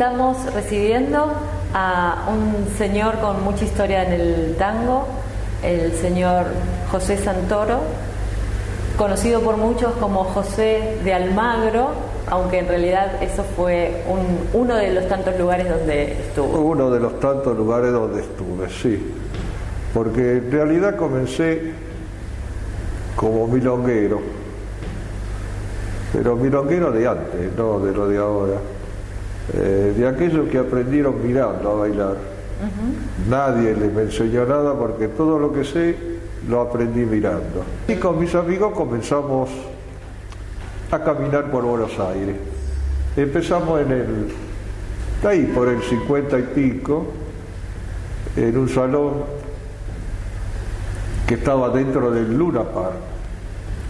estamos recibiendo a un señor con mucha historia en el tango, el señor José Santoro, conocido por muchos como José de Almagro, aunque en realidad eso fue uno de los tantos lugares donde estuvo. Uno de los tantos lugares donde estuve, sí. Porque en realidad comencé como milonguero, pero milonguero de antes, no de lo de ahora. De aquellos que aprendieron mirando a bailar. Nadie me enseñó nada porque todo lo que sé lo aprendí mirando. Y con mis amigos comenzamos a caminar por Buenos Aires. Empezamos ahí por el 50 y pico, en un salón que estaba dentro del Luna Park.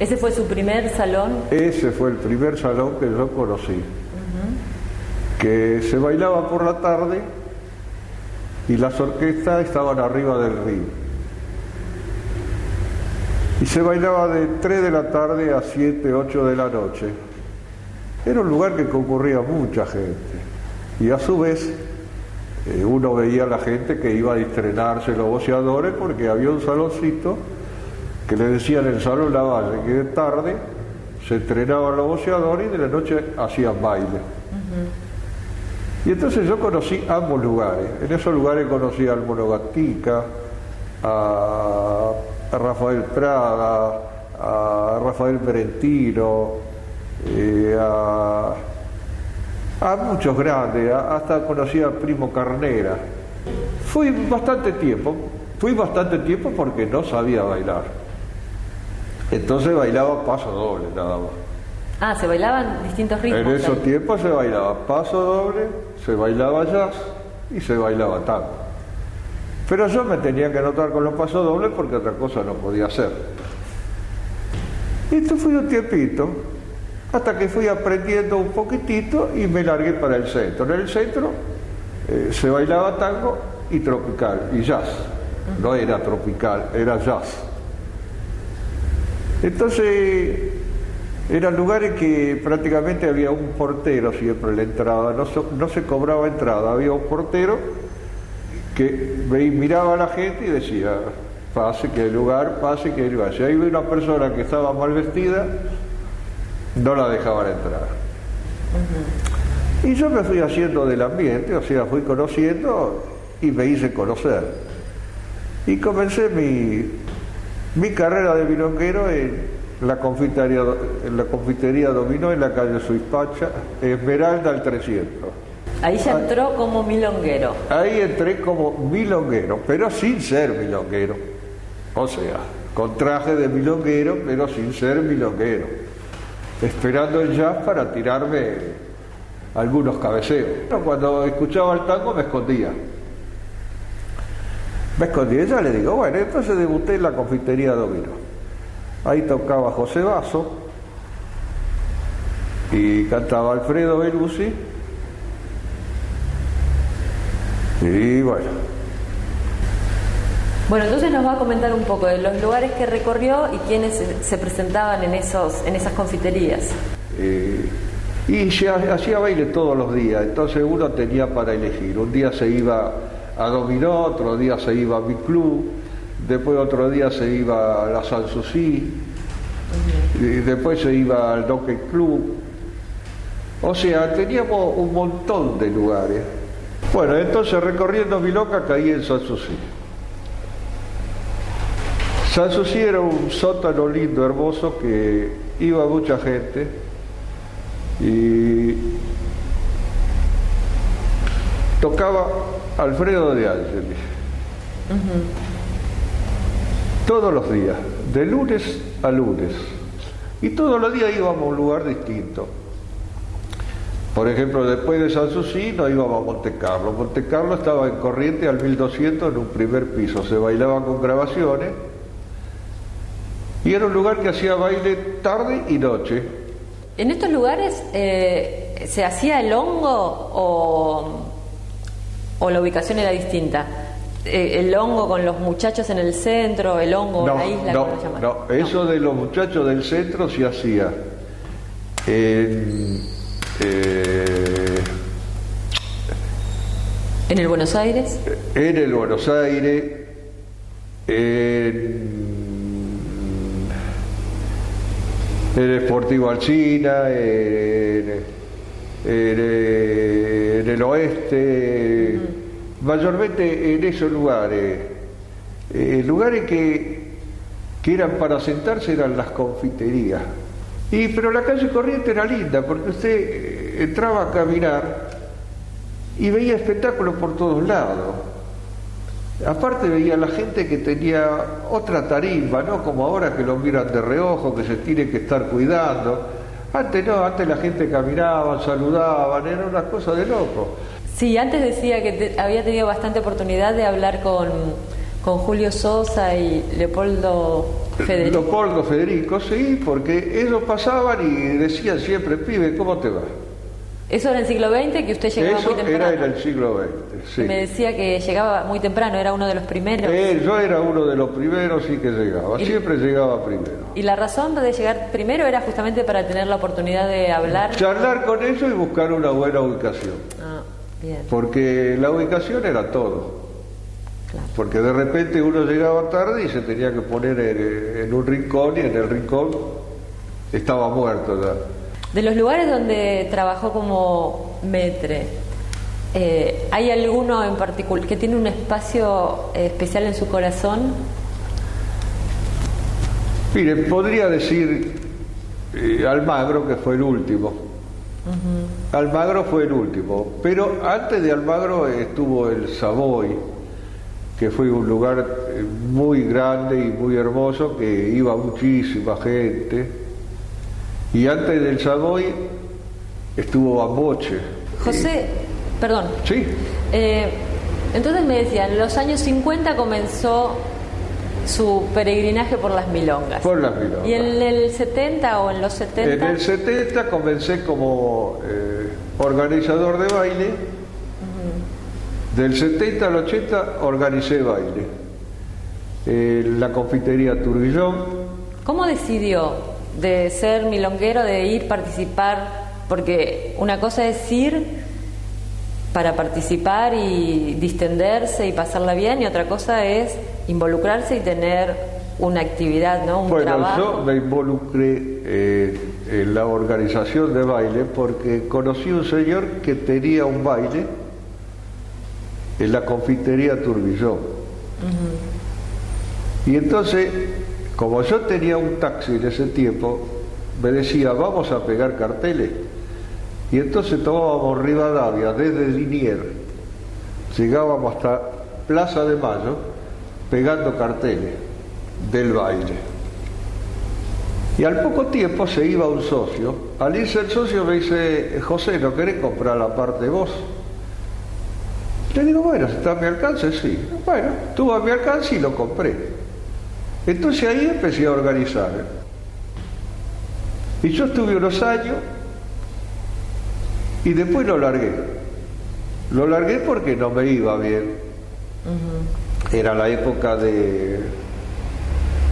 ¿Ese fue su primer salón? Ese fue el primer salón que yo conocí. Que se bailaba por la tarde y las orquestas estaban arriba del río. Y se bailaba de 3 de la tarde a 7, 8 de la noche. Era un lugar que concurría mucha gente. Y a su vez, uno veía a la gente que iba a estrenarse los voceadores porque había un saloncito que le decían el Salón La Valle, que de tarde se estrenaban los voceadores y de la noche hacían baile. Y entonces yo conocí ambos lugares. En esos lugares conocí al Mono Gatica, a Rafael Prada, a Rafael Berentino, a muchos grandes, hasta conocí a Primo Carnera. Fui bastante tiempo porque no sabía bailar. Entonces bailaba paso doble nada más. Ah, se bailaban distintos ritmos. En esos tiempos se bailaba paso doble, se bailaba jazz y se bailaba tango. Pero yo me tenía que anotar con los pasos dobles porque otra cosa no podía hacer. Y esto fui un tiempito, hasta que fui aprendiendo un poquitito y me largué para el centro. En el centro se bailaba tango y tropical, y jazz. No era tropical, era jazz. Entonces eran lugares que prácticamente había un portero siempre en la entrada, no se cobraba entrada, había un portero que miraba a la gente y decía, pase que hay lugar, pase que hay lugar. Si hay una persona que estaba mal vestida, no la dejaban entrar. Y yo me fui haciendo del ambiente, o sea, fui conociendo y me hice conocer. Y comencé mi carrera de milonguero en la confitería Dominó en la calle Suipacha, Esmeralda al 300. Ahí ya entró como milonguero. Ahí entré como milonguero, pero sin ser milonguero. O sea, con traje de milonguero, pero sin ser milonguero. Esperando el jazz para tirarme algunos cabeceos. Cuando escuchaba el tango me escondía. Ya le digo, bueno, entonces debuté en la confitería Dominó. Ahí tocaba José Basso y cantaba Alfredo Belusi. Y bueno. Bueno, entonces nos va a comentar un poco de los lugares que recorrió y quiénes se presentaban en esas confiterías. Y se hacía baile todos los días, entonces uno tenía para elegir. Un día se iba a Dominó, otro día se iba a mi club, después otro día se iba a la Sanssouci, y después se iba al Jockey Club. O sea, teníamos un montón de lugares. Bueno, entonces recorriendo Milonga caí en Sanssouci. Sanssouci era un sótano lindo, hermoso, que iba mucha gente y tocaba Alfredo de Ángeles. Todos los días, de lunes a lunes. Y todos los días íbamos a un lugar distinto. Por ejemplo, después de Sanssouci nos íbamos a Monte Carlo. Monte Carlo estaba en Corrientes al 1200 en un primer piso. Se bailaba con grabaciones. Y era un lugar que hacía baile tarde y noche. ¿En estos lugares se hacía el hongo o la ubicación era distinta? El hongo con los muchachos en el centro, el hongo en la isla, ¿cómo lo llaman? No, eso de los muchachos del centro se hacía ¿En el Buenos Aires? En el Buenos Aires, en el Sportivo Alsina, en el oeste, mayormente en esos lugares. Lugares que eran para sentarse eran las confiterías. Pero la calle Corriente era linda, porque usted entraba a caminar y veía espectáculos por todos lados. Aparte veía la gente que tenía otra tarima, no como ahora que lo miran de reojo, que se tiene que estar cuidando. Antes no, antes la gente caminaba, saludaban, era una cosa de loco. Sí, antes decía que había tenido bastante oportunidad de hablar con Julio Sosa y Leopoldo Federico. Leopoldo Federico, sí, porque ellos pasaban y decían siempre, pibe, ¿cómo te va? ¿Eso era en el siglo XX, que usted llegaba muy temprano? Eso era en el siglo XX, sí. Me decía que llegaba muy temprano, era uno de los primeros. Yo era uno de los primeros, sí, que llegaba, siempre llegaba primero. ¿Y la razón de llegar primero era justamente para tener la oportunidad de hablar? Charlar con ellos y buscar una buena ubicación. Ah, bien. Porque la ubicación era todo. Claro. Porque de repente uno llegaba tarde y se tenía que poner en un rincón, y en el rincón estaba muerto ya. De los lugares donde trabajó como maître, ¿hay alguno en particular que tiene un espacio especial en su corazón? Mire, podría decir Almagro, que fue el último. Almagro fue el último, pero antes de Almagro estuvo el Savoy, que fue un lugar muy grande y muy hermoso, que iba muchísima gente. Y antes del Savoy estuvo Bamboche. José, perdón. Sí. Entonces me decían, en los años 50 comenzó su peregrinaje por las milongas. Por las milongas. ¿Y en el 70 o en los 70? En el 70 comencé como organizador de baile. Del 70 al 80 organicé baile. La confitería Turbillón. ¿Cómo decidió de ser milonguero, de ir participar? Porque una cosa es ir para participar y distenderse y pasarla bien, y otra cosa es involucrarse y tener una actividad, ¿no? Un trabajo. Yo me involucré en la organización de baile porque conocí un señor que tenía un baile en la confitería Turbillón. Y entonces, como yo tenía un taxi en ese tiempo, me decía, vamos a pegar carteles. Y entonces tomábamos Rivadavia desde Liniers, llegábamos hasta Plaza de Mayo pegando carteles del baile. Y al poco tiempo se iba un socio. Al irse el socio me dice, José, ¿no querés comprar la parte vos? Le digo, bueno, si está a mi alcance, sí. Bueno, estuvo a mi alcance y lo compré. Entonces ahí empecé a organizar. Y yo estuve unos años y después lo largué. Lo largué porque no me iba bien. Era la época de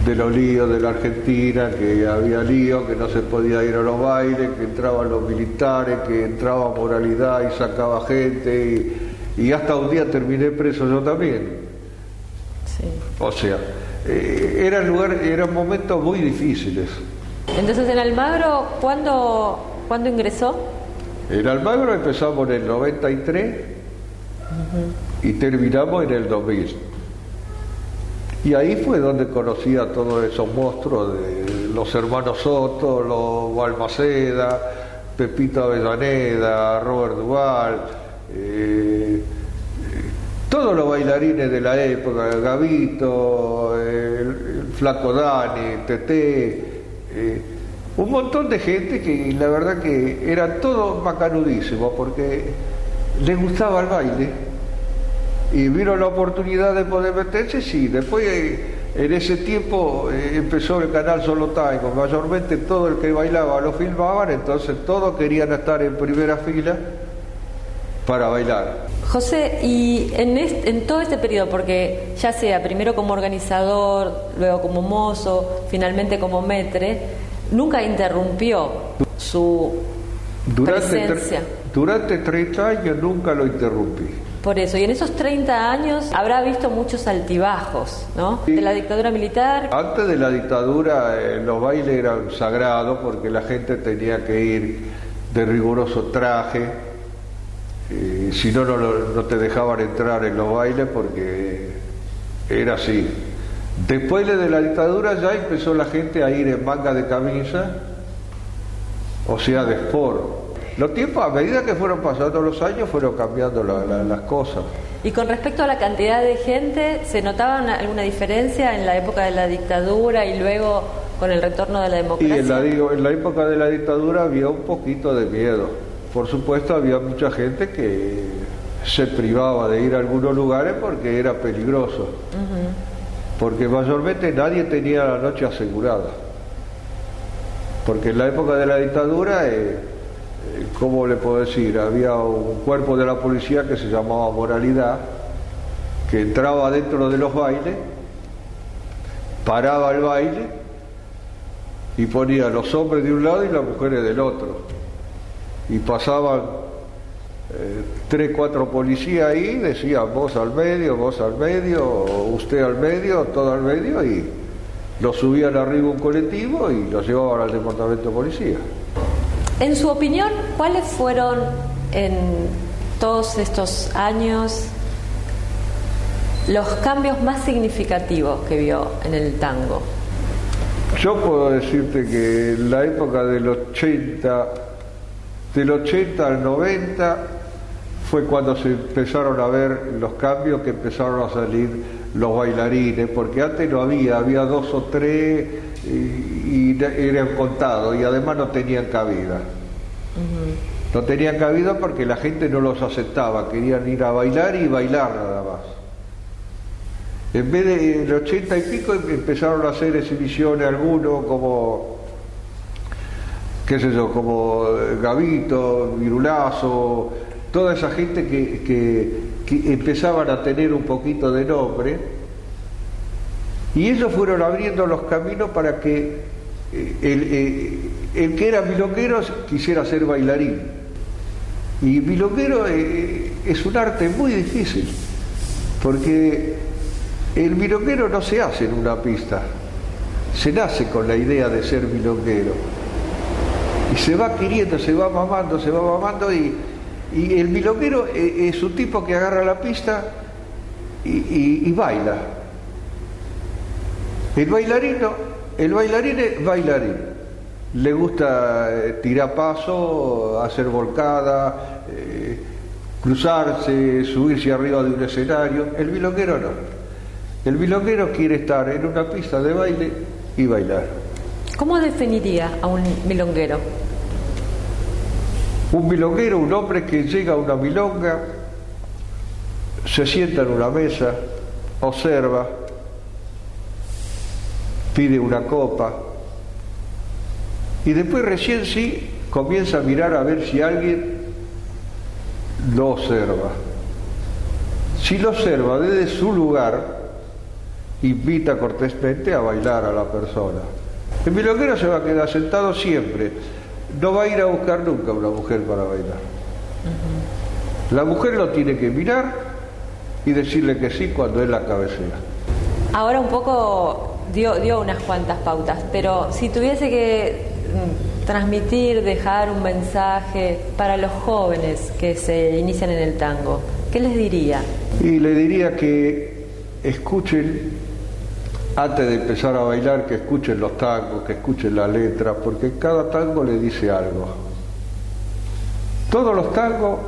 los líos de la Argentina, que había líos, que no se podía ir a los bailes, que entraban los militares, que entraba moralidad y sacaba gente, y hasta un día terminé preso yo también. Sí. O sea, eran momentos muy difíciles. Entonces en Almagro, ¿cuándo ingresó? En Almagro empezamos en el 93 y terminamos en el 2000. Y ahí fue donde conocí a todos esos monstruos, de los hermanos Soto, los Balmaceda, Pepito Avellaneda, Robert Duval, todos los bailarines de la época, Gavito, el Flaco Dani, Teté, un montón de gente que la verdad que eran todos macanudísimos porque les gustaba el baile. Y vino la oportunidad de poder meterse, sí. Después, en ese tiempo, empezó el canal Solo Tango. Mayormente todo el que bailaba lo filmaban, entonces todos querían estar en primera fila para bailar. José, y en todo este periodo, porque ya sea primero como organizador, luego como mozo, finalmente como maître, nunca interrumpió su presencia. Durante 30 años nunca lo interrumpí. Por eso, y en esos 30 años habrá visto muchos altibajos, ¿no? De la dictadura militar. Antes de la dictadura los bailes eran sagrados porque la gente tenía que ir de riguroso traje, si no, no te dejaban entrar en los bailes porque era así. Después de la dictadura ya empezó la gente a ir en manga de camisa, o sea, de sport. Los tiempos, a medida que fueron pasando los años, fueron cambiando las cosas. Y con respecto a la cantidad de gente, ¿se notaba alguna diferencia en la época de la dictadura y luego con el retorno de la democracia? Y en la época de la dictadura había un poquito de miedo. Por supuesto, había mucha gente que se privaba de ir a algunos lugares porque era peligroso. Porque mayormente nadie tenía la noche asegurada. Porque en la época de la dictadura... ¿cómo le puedo decir? Había un cuerpo de la policía que se llamaba Moralidad, que entraba dentro de los bailes, paraba el baile y ponía a los hombres de un lado y las mujeres del otro. Y pasaban 3, 4 policías ahí, y decían vos al medio, usted al medio, todo al medio, y lo subían arriba un colectivo y lo llevaban al departamento de policía. En su opinión, ¿cuáles fueron en todos estos años los cambios más significativos que vio en el tango? Yo puedo decirte que en la época del 80 al 90 fue cuando se empezaron a ver los cambios, que empezaron a salir los bailarines, porque antes no había 2 o 3 y eran contados, y además no tenían cabida. No tenían cabida porque la gente no los aceptaba, querían ir a bailar y bailar nada más. En vez de el 80 y pico empezaron a hacer exhibiciones algunos como, qué sé yo, como Gavito, Virulazo, toda esa gente que empezaban a tener un poquito de nombre, y ellos fueron abriendo los caminos para que el que era milonguero quisiera ser bailarín. Y milonguero es un arte muy difícil, porque el milonguero no se hace en una pista, se nace con la idea de ser milonguero y se va queriendo, se va mamando, y el milonguero es un tipo que agarra la pista y baila. El bailarín es bailarín, le gusta tirar paso, hacer volcada, cruzarse, subirse arriba de un escenario. El milonguero no. El milonguero quiere estar en una pista de baile y bailar. ¿Cómo definiría a un milonguero? Un milonguero, un hombre que llega a una milonga, se sienta en una mesa, observa, pide una copa y después recién sí comienza a mirar a ver si alguien lo observa. Si lo observa desde su lugar, invita cortésmente a bailar a la persona. El milonguero se va a quedar sentado siempre, no va a ir a buscar nunca una mujer para bailar. La mujer lo tiene que mirar y decirle que sí cuando él la cabecea. Ahora un poco dio unas cuantas pautas, pero si tuviese que transmitir, dejar un mensaje para los jóvenes que se inician en el tango, ¿qué les diría? Y le diría que escuchen, antes de empezar a bailar, que escuchen los tangos, que escuchen la letra, porque cada tango le dice algo. Todos los tangos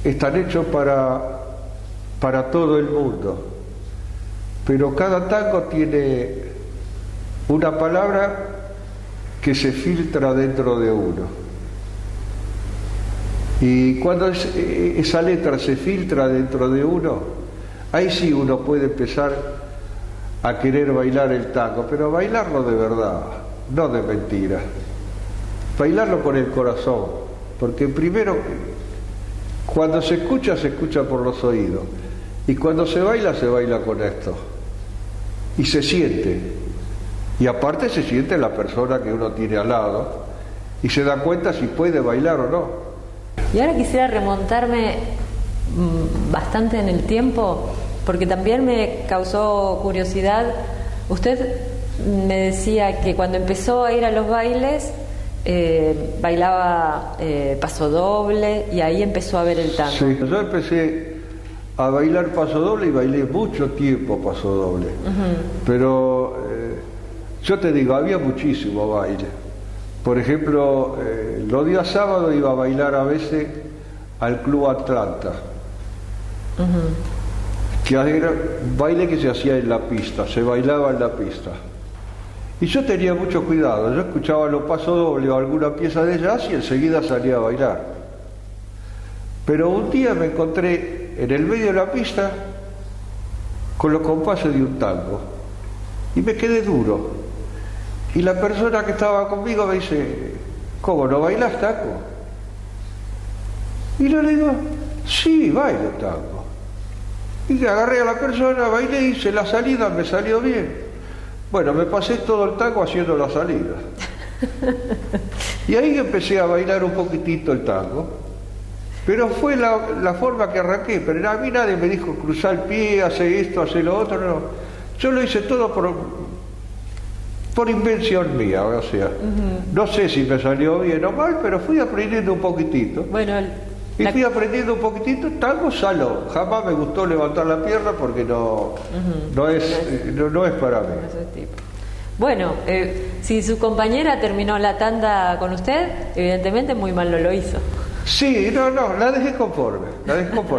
están hechos para todo el mundo, pero cada tango tiene una palabra que se filtra dentro de uno. Y cuando esa letra se filtra dentro de uno, ahí sí uno puede empezar a querer bailar el tango, pero bailarlo de verdad, no de mentira. Bailarlo con el corazón, porque primero, cuando se escucha por los oídos, y cuando se baila con esto, y se siente, y aparte se siente la persona que uno tiene al lado, y se da cuenta si puede bailar o no. Y ahora quisiera remontarme bastante en el tiempo, porque también me causó curiosidad. Usted me decía que cuando empezó a ir a los bailes bailaba pasodoble, y ahí empezó a ver el tango. Sí, yo empecé a bailar pasodoble y bailé mucho tiempo pasodoble. Pero yo te digo, había muchísimo baile. Por ejemplo, los días sábados iba a bailar a veces al Club Atlanta, que era un baile que se hacía en la pista, se bailaba en la pista. Y yo tenía mucho cuidado, yo escuchaba los pasodobles o alguna pieza de jazz y enseguida salía a bailar. Pero un día me encontré en el medio de la pista con los compases de un tango y me quedé duro. Y la persona que estaba conmigo me dice: ¿cómo, no bailas tango? Y yo le digo: sí, bailo tango. Y agarré a la persona, bailé, hice la salida, me salió bien. Bueno, me pasé todo el tango haciendo la salida. Y ahí empecé a bailar un poquitito el tango. Pero fue la forma que arranqué. Pero a mí nadie me dijo cruzar el pie, hacer esto, hacer lo otro, no. Yo lo hice todo por invención mía, o sea, no sé si me salió bien o mal, pero fui aprendiendo un poquitito. Bueno, y fui aprendiendo un poquitito tango salón. Jamás me gustó levantar la pierna porque no es para mí. Bueno, si su compañera terminó la tanda con usted, evidentemente muy mal no lo hizo. Sí, no, la dejé conforme,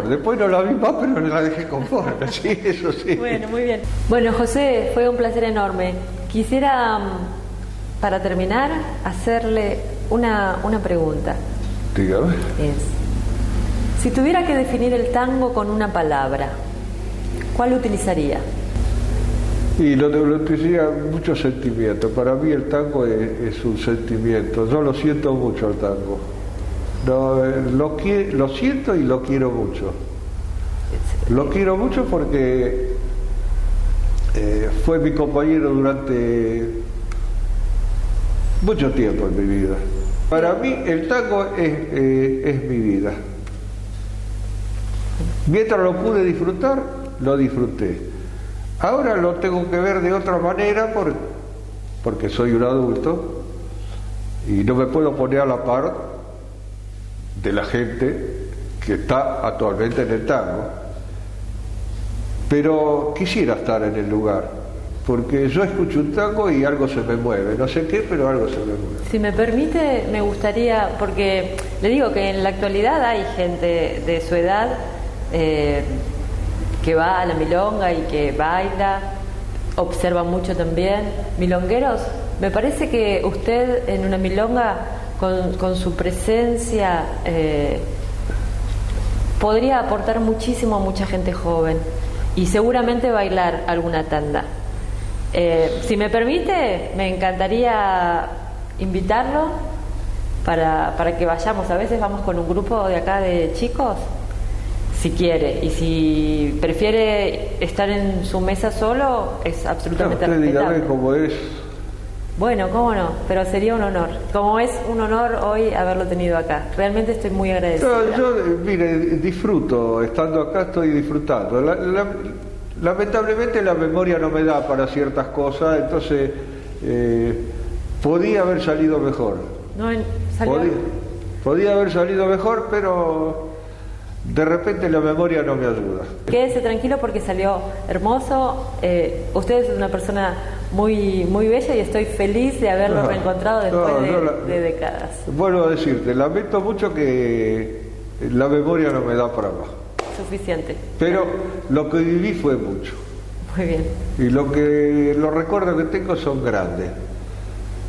Después no la vi más, pero la dejé conforme, sí, eso sí. Bueno, muy bien. Bueno, José, fue un placer enorme. Quisiera, para terminar, hacerle una pregunta. Dígame. Si tuviera que definir el tango con una palabra, ¿cuál utilizaría? Y lo utilizaría mucho sentimiento. Para mí el tango es un sentimiento. Yo lo siento mucho el tango. Lo siento y lo quiero mucho. Lo quiero mucho porque fue mi compañero durante mucho tiempo en mi vida. Para mí el tango es mi vida. Mientras lo pude disfrutar, lo disfruté. Ahora lo tengo que ver de otra manera porque soy un adulto y no me puedo poner a la par de la gente que está actualmente en el tango. Pero quisiera estar en el lugar, porque yo escucho un tango y algo se me mueve, no sé qué, pero algo se me mueve. Si me permite, me gustaría, porque le digo que en la actualidad hay gente de su edad que va a la milonga y que baila, observa mucho también. Milongueros, me parece que usted en una milonga, con su presencia, podría aportar muchísimo a mucha gente joven y seguramente bailar alguna tanda. Si me permite, me encantaría invitarlo para que vayamos. A veces vamos con un grupo de acá de chicos, si quiere, y si prefiere estar en su mesa solo, es absolutamente respetable. Dígame cómo es. Bueno, cómo no, pero sería un honor. Como es un honor hoy haberlo tenido acá. Realmente estoy muy agradecida. Yo, mire, disfruto, estando acá estoy disfrutando. Lamentablemente la memoria no me da para ciertas cosas, entonces podía haber salido mejor. No, ¿salió? Podía haber salido mejor, pero de repente la memoria no me ayuda. Quédese tranquilo porque salió hermoso. Usted es una persona muy, muy bella y estoy feliz de haberlo reencontrado después de décadas. Vuelvo a decirte, lamento mucho que la memoria no me da para más. Suficiente. Pero lo que viví fue mucho. Muy bien. Y los recuerdos que tengo son grandes.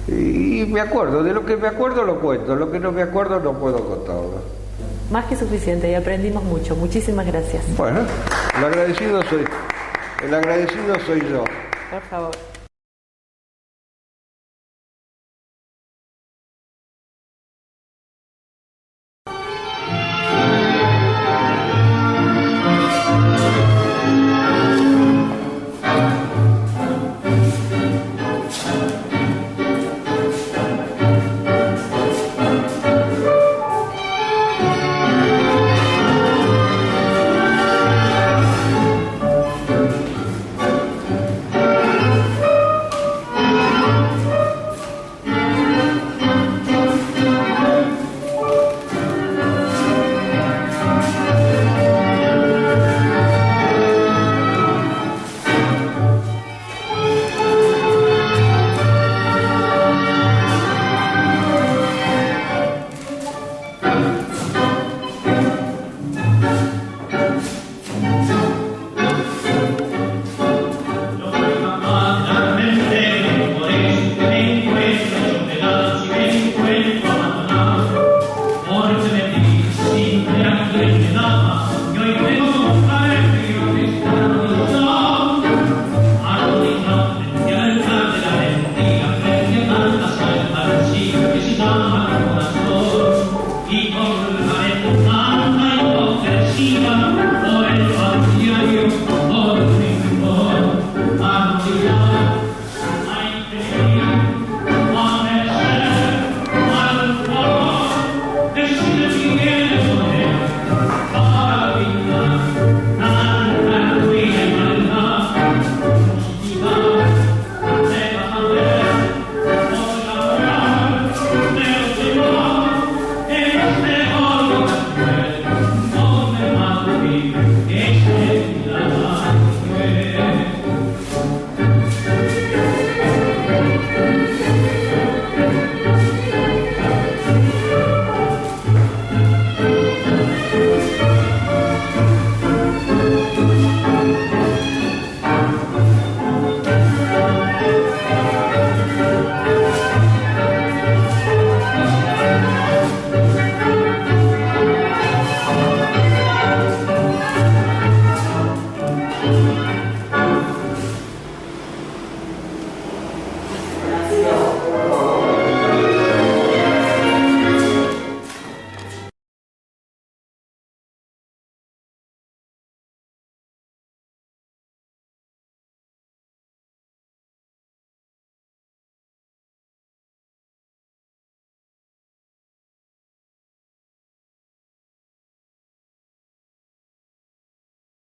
Y me acuerdo, de lo que me acuerdo lo cuento, lo que no me acuerdo no puedo contarlo. Más que suficiente y aprendimos mucho. Muchísimas gracias. Bueno, el agradecido soy yo. Por favor.